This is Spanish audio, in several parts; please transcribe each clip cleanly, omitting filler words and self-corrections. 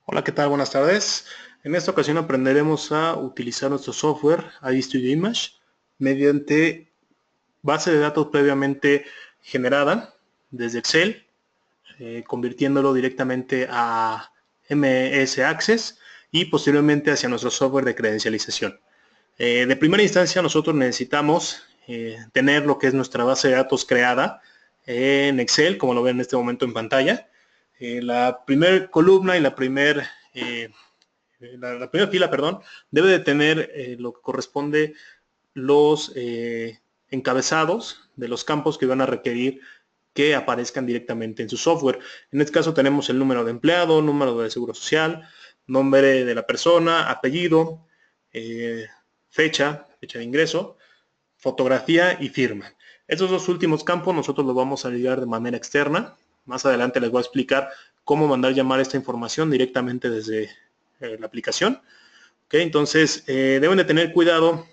Hola, ¿qué tal? Buenas tardes. En esta ocasión aprenderemos a utilizar nuestro software ID Studio Image mediante base de datos previamente generada desde Excel, convirtiéndolo directamente a MS Access y posteriormente hacia nuestro software de credencialización. De primera instancia nosotros necesitamos tener lo que es nuestra base de datos creada en Excel, como lo ven en este momento en pantalla. La primera columna y la primera fila, perdón, debe de tener lo que corresponde los encabezados de los campos que van a requerir que aparezcan directamente en su software. En este caso tenemos el número de empleado, número de seguro social, nombre de la persona, apellido, eh, fecha de ingreso, fotografía y firma. Estos dos últimos campos nosotros los vamos a ligar de manera externa. Más adelante les voy a explicar cómo mandar llamar esta información directamente desde la aplicación. ¿Okay? Entonces, deben de tener cuidado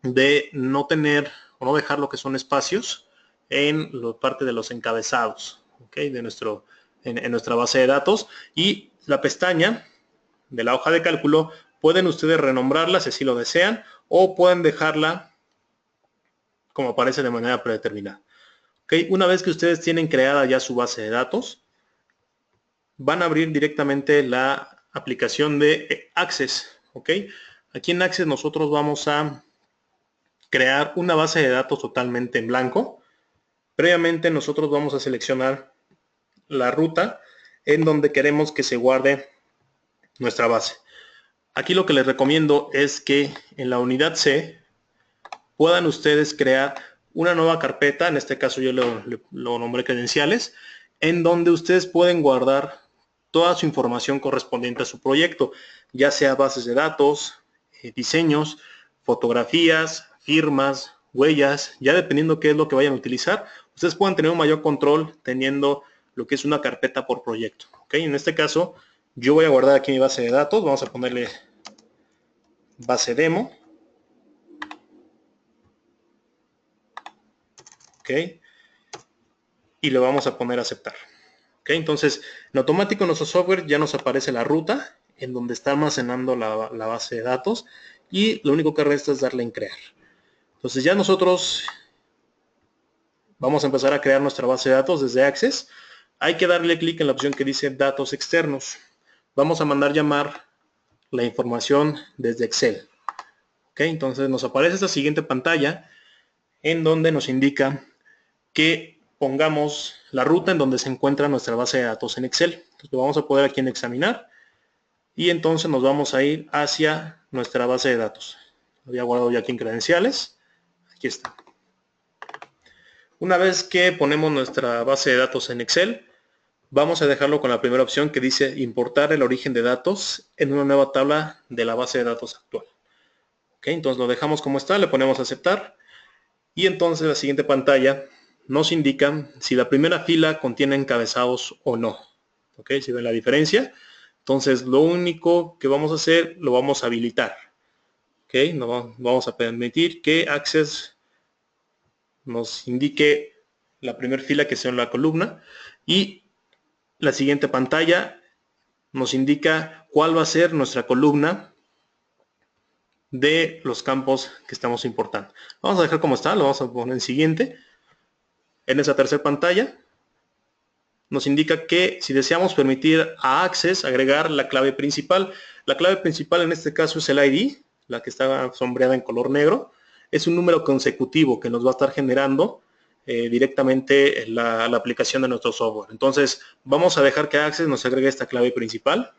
de no tener o no dejar lo que son espacios en la parte de los encabezados, ¿okay? En nuestra base de datos. Y la pestaña de la hoja de cálculo pueden ustedes renombrarla si así lo desean o pueden dejarla como aparece de manera predeterminada. ¿Okay? Una vez que ustedes tienen creada ya su base de datos, van a abrir directamente la aplicación de Access. ¿Okay? Aquí en Access nosotros vamos a crear una base de datos totalmente en blanco. Previamente nosotros vamos a seleccionar la ruta en donde queremos que se guarde nuestra base. Aquí lo que les recomiendo es que en la unidad C puedan ustedes crear una nueva carpeta, en este caso yo lo nombré credenciales, en donde ustedes pueden guardar toda su información correspondiente a su proyecto, ya sea bases de datos, diseños, fotografías, firmas, huellas, ya dependiendo qué es lo que vayan a utilizar, ustedes pueden tener un mayor control teniendo lo que es una carpeta por proyecto. ¿Okay? En este caso, yo voy a guardar aquí mi base de datos, vamos a ponerle base demo. ¿Okay? Y le vamos a poner aceptar. ¿Okay? Entonces, en automático en nuestro software ya nos aparece la ruta en donde está almacenando la base de datos y lo único que resta es darle en crear. Entonces ya nosotros vamos a empezar a crear nuestra base de datos desde Access. Hay que darle clic en la opción que dice datos externos. Vamos a mandar llamar la información desde Excel. ¿Okay? Entonces nos aparece esta siguiente pantalla en donde nos indica que pongamos la ruta en donde se encuentra nuestra base de datos en Excel. Entonces lo vamos a poner aquí en examinar y entonces nos vamos a ir hacia nuestra base de datos. Lo había guardado ya aquí en credenciales. Aquí está. Una vez que ponemos nuestra base de datos en Excel, vamos a dejarlo con la primera opción que dice importar el origen de datos en una nueva tabla de la base de datos actual. ¿Okay? Entonces lo dejamos como está, le ponemos a aceptar y entonces la siguiente pantalla nos indica si la primera fila contiene encabezados o no. ¿Okay? Si ven la diferencia. Entonces lo único que vamos a hacer, lo vamos a habilitar. ¿Okay? No vamos a permitir que Access nos indique la primera fila que sea en la columna y la siguiente pantalla nos indica cuál va a ser nuestra columna de los campos que estamos importando. Vamos a dejar como está, lo vamos a poner en siguiente. En esa tercera pantalla nos indica que si deseamos permitir a Access agregar la clave principal, la clave principal en este caso es el ID, la que está sombreada en color negro, es un número consecutivo que nos va a estar generando directamente la aplicación de nuestro software. Entonces vamos a dejar que Access nos agregue esta clave principal.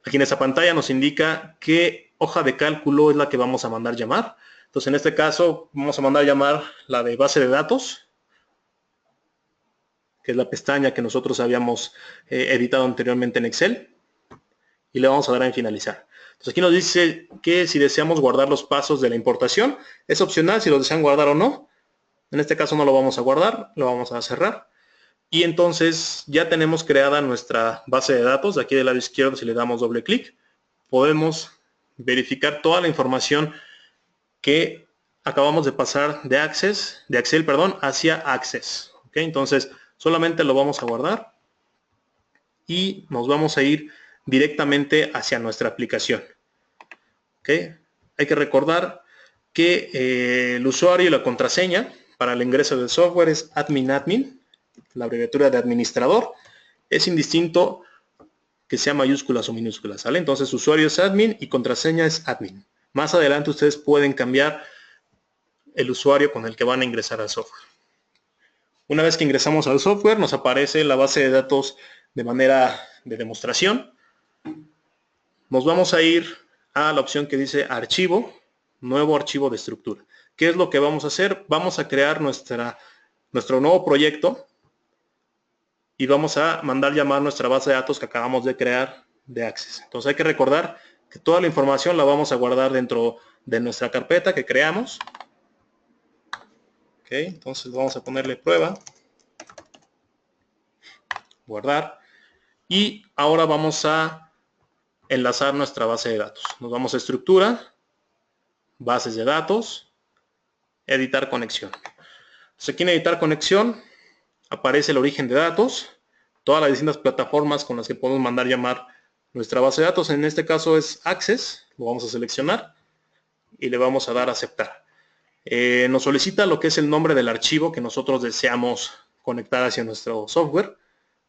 Aquí en esta pantalla nos indica qué hoja de cálculo es la que vamos a mandar llamar. Entonces en este caso vamos a mandar llamar la de base de datos, que es la pestaña que nosotros habíamos editado anteriormente en Excel, y le vamos a dar en finalizar. Entonces aquí nos dice que si deseamos guardar los pasos de la importación, es opcional si lo desean guardar o no. En este caso no lo vamos a guardar, lo vamos a cerrar. Y entonces ya tenemos creada nuestra base de datos. De aquí del lado izquierdo, si le damos doble clic, podemos verificar toda la información que acabamos de pasar de Access, de Excel, perdón, hacia Access. ¿Okay? Entonces solamente lo vamos a guardar y nos vamos a ir directamente hacia nuestra aplicación. ¿Okay? Hay que recordar que el usuario y la contraseña para el ingreso del software es admin, la abreviatura de administrador. Es indistinto que sea mayúsculas o minúsculas, ¿sale? Entonces usuario es admin y contraseña es admin. Más adelante ustedes pueden cambiar el usuario con el que van a ingresar al software. Una vez que ingresamos al software, nos aparece la base de datos de manera de demostración. Nos vamos a ir a la opción que dice archivo, nuevo archivo de estructura. ¿Qué es lo que vamos a hacer? Vamos a crear nuestro nuevo proyecto y vamos a mandar llamar nuestra base de datos que acabamos de crear de Access. Entonces hay que recordar que toda la información la vamos a guardar dentro de nuestra carpeta que creamos. Okay, entonces vamos a ponerle prueba, guardar, y ahora vamos a enlazar nuestra base de datos. Nos vamos a estructura, bases de datos, editar conexión. Entonces aquí en editar conexión aparece el origen de datos, todas las distintas plataformas con las que podemos mandar llamar nuestra base de datos. En este caso es Access, lo vamos a seleccionar y le vamos a dar a aceptar. Nos solicita lo que es el nombre del archivo que nosotros deseamos conectar hacia nuestro software.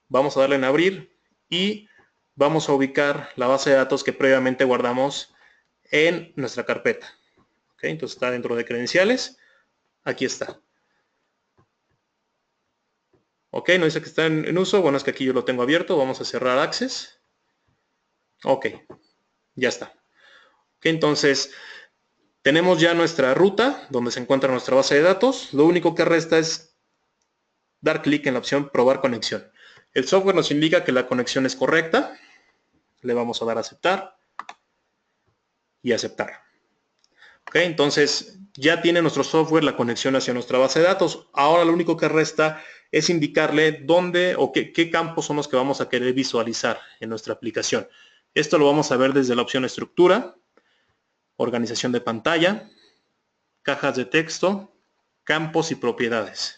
Vamos a darle en abrir y vamos a ubicar la base de datos que previamente guardamos en nuestra carpeta. ¿Okay? Entonces está dentro de credenciales. Aquí está. Ok, no dice que está en uso. Bueno, es que aquí yo lo tengo abierto. Vamos a cerrar Access. Ok, ya está. Ok, entonces tenemos ya nuestra ruta donde se encuentra nuestra base de datos. Lo único que resta es dar clic en la opción probar conexión. El software nos indica que la conexión es correcta. Le vamos a dar a aceptar y aceptar. Ok, entonces ya tiene nuestro software la conexión hacia nuestra base de datos. Ahora lo único que resta es indicarle dónde o qué campos son los que vamos a querer visualizar en nuestra aplicación. Esto lo vamos a ver desde la opción estructura, organización de pantalla, cajas de texto, campos y propiedades.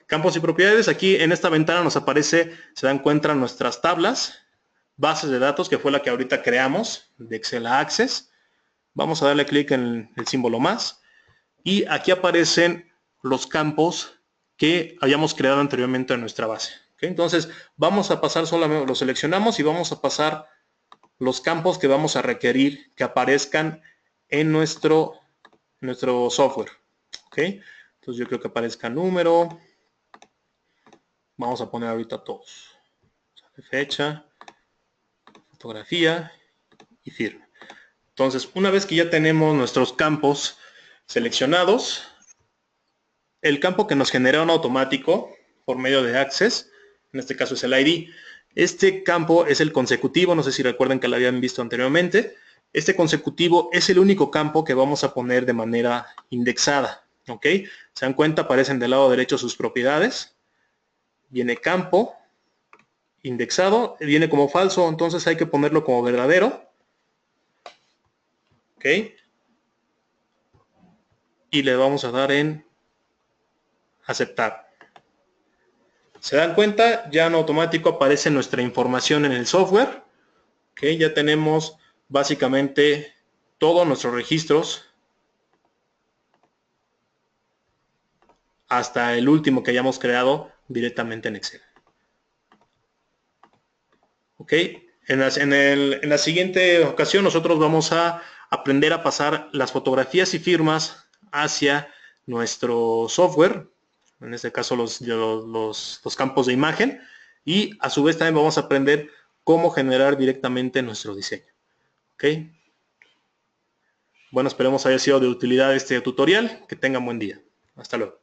Campos y propiedades, aquí en esta ventana nos aparece, se dan cuenta nuestras tablas, bases de datos, que fue la que ahorita creamos de Excel a Access. Vamos a darle clic en el símbolo más y aquí aparecen los campos que habíamos creado anteriormente en nuestra base. ¿Okay? Entonces vamos a pasar solamente, lo seleccionamos y vamos a pasar los campos que vamos a requerir que aparezcan en nuestro software. ¿Okay? Entonces yo creo que aparezca número. Vamos a poner ahorita todos. Fecha, fotografía y firma. Entonces, una vez que ya tenemos nuestros campos seleccionados, el campo que nos genera un automático por medio de Access, en este caso es el ID. Este campo es el consecutivo, no sé si recuerdan que lo habían visto anteriormente. Este consecutivo es el único campo que vamos a poner de manera indexada. ¿Ok? Se dan cuenta, aparecen del lado derecho sus propiedades. Viene campo, indexado, viene como falso, entonces hay que ponerlo como verdadero. ¿Ok? Y le vamos a dar en aceptar. Se dan cuenta, ya en automático aparece nuestra información en el software. ¿Ok? Ya tenemos básicamente todos nuestros registros hasta el último que hayamos creado directamente en Excel. ¿Ok? En la siguiente ocasión nosotros vamos a aprender a pasar las fotografías y firmas hacia nuestro software, en este caso los campos de imagen, y a su vez también vamos a aprender cómo generar directamente nuestro diseño. ¿Ok? Bueno, esperemos haya sido de utilidad este tutorial. Que tengan buen día. Hasta luego.